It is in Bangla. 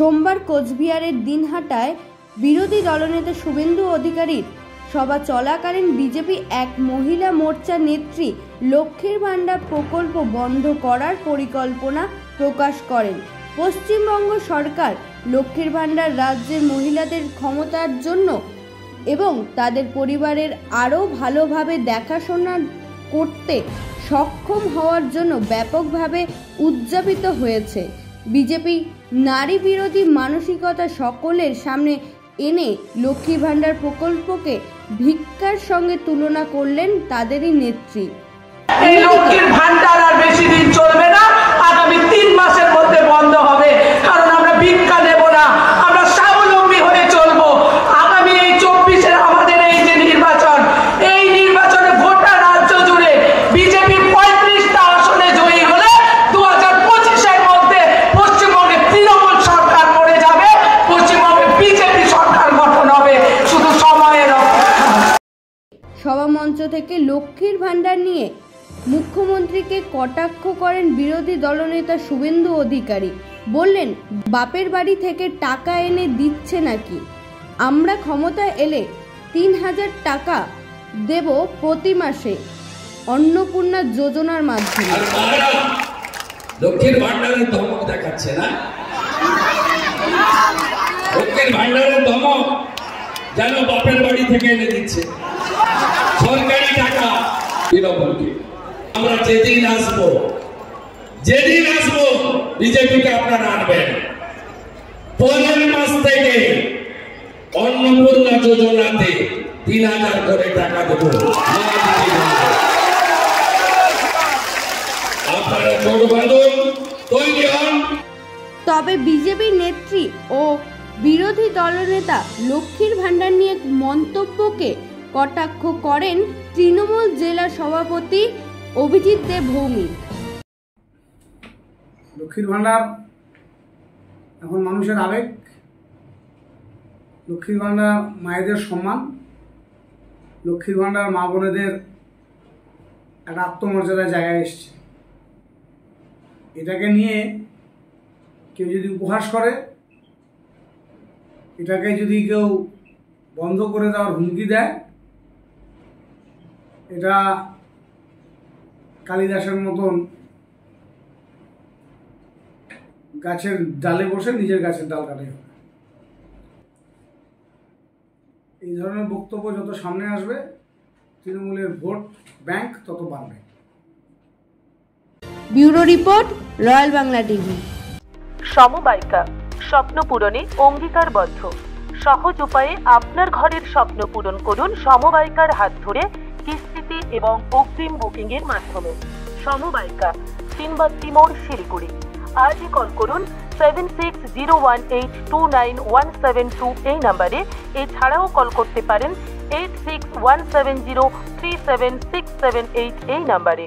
সোমবার কোচবিহারের দিনহাটায় বিরোধী দলনেতা শুভেন্দু অধিকারীর সভা চলাকালীন বিজেপি এক মহিলা মোর্চা নেত্রী লক্ষ্মীর ভান্ডার প্রকল্প বন্ধ করার পরিকল্পনা প্রকাশ করেন। পশ্চিমবঙ্গ সরকার লক্ষ্মীর ভান্ডার রাজ্যের মহিলাদের ক্ষমতার জন্য এবং তাদের পরিবারের আরও ভালোভাবে দেখাশোনা করতে সক্ষম হওয়ার জন্য ব্যাপকভাবে উদযাপিত হয়েছে। বিজেপি নারী বিরোধী মানসিকতা সকলের সামনে এনে লক্ষ্মী ভান্ডার প্রকল্পকে ভিক্ষার সঙ্গে তুলনা করলেন তাদেরই নেত্রী। এই লক্ষ্মীর ভান্ডার আর বেশি দিন চলবে না, আগামী 3 মাসের মধ্যে বন্ধ হবে। কারণ আমরা ভিক্ষা দেব না, আমরা স্বাবলম্বী হয়ে চলবো। আগামী এই 24-এর আমাদের এই যে নির্বাচন, এই নির্বাচনে গোটা রাজ্য জুড়ে বিজেপি 35টা আসনে জয়ী হলে 2025-এর মধ্যে পশ্চিমবঙ্গে তৃণমূল সরকার পড়ে যাবে, পশ্চিমবঙ্গে বিজেপি সরকার গঠন হবে। শুধু সময়ের সভামঞ্চ থেকে লক্ষ্মীর ভান্ডার নিয়ে মুখ্যমন্ত্রীকে কটাক্ষ করেন বিরোধী দলনেতা শুভেন্দু অধিকারী। বললেন, বাপের বাড়ি থেকে টাকা এনে দিচ্ছে নাকি? আমরা ক্ষমতায় এলে 3000 টাকা দেব প্রতি মাসে অন্নপূর্ণা যোজনার মাধ্যমে। লক্ষ্মীর ভান্ডারের ধমক দেখাচ্ছে না? লক্ষ্মীর ভান্ডারের ধমক যেন বাপের বাড়ি থেকে এনে দিচ্ছে সরকারি টাকা। আমরা যেদিন আসবো বিজেপিকে আপনারা আনবেন। পরের মাস থেকে অন্নপূর্ণা যোজনাতে 3000 করে টাকা দেব। আপনারা জোট বাঁধুন, তৈরি হন। তবে বিজেপি নেত্রী ও বিরোধী দলনেতা লক্ষ্মীর ভান্ডার নিয়ে মন্তব্যকে কটাক্ষ করেন তৃণমূল জেলা সভাপতি অভিজিৎ দেব ভৌমিক। লক্ষ্মীর ভান্ডার এখন মানুষের আবেগ। লক্ষ্মীর ভান্ডার মায়েদের সম্মান। লক্ষ্মীর ভান্ডার মা বোনেদের একটা আত্মমর্যাদার জায়গায় এসছে। এটাকে নিয়ে কেউ যদি উপহাস করে, এটাকে যদি কেউ বন্ধ করে দেওয়ার হুমকি দেয়, এটা কালিদাসের মতন গাছের ডালে বসে নিজের গাছের ডাল কাটে। এই ধরনের বক্তব্য যত সামনে আসবে, তৃণমূলের ভোট ব্যাংক তত বাড়বে। Bureau report, royal Bangla TV. সমবায়িকা, স্বপ্ন পূরণে অঙ্গীকারবদ্ধ। সহজ উপায়ে আপনার ঘরের স্বপ্ন পূরণ করুন সমবায়িকার হাত ধরে, কিস্তিতে এবং অগ্রিম বুকিং এর মাধ্যমে। সমবায়িকা, তিনবাত্তি মোড়, শিলিগুড়ি। আজই কল করুন 7601829172 এই নাম্বারে। এছাড়াও কল করতে পারেন 8617037678 এই নাম্বারে।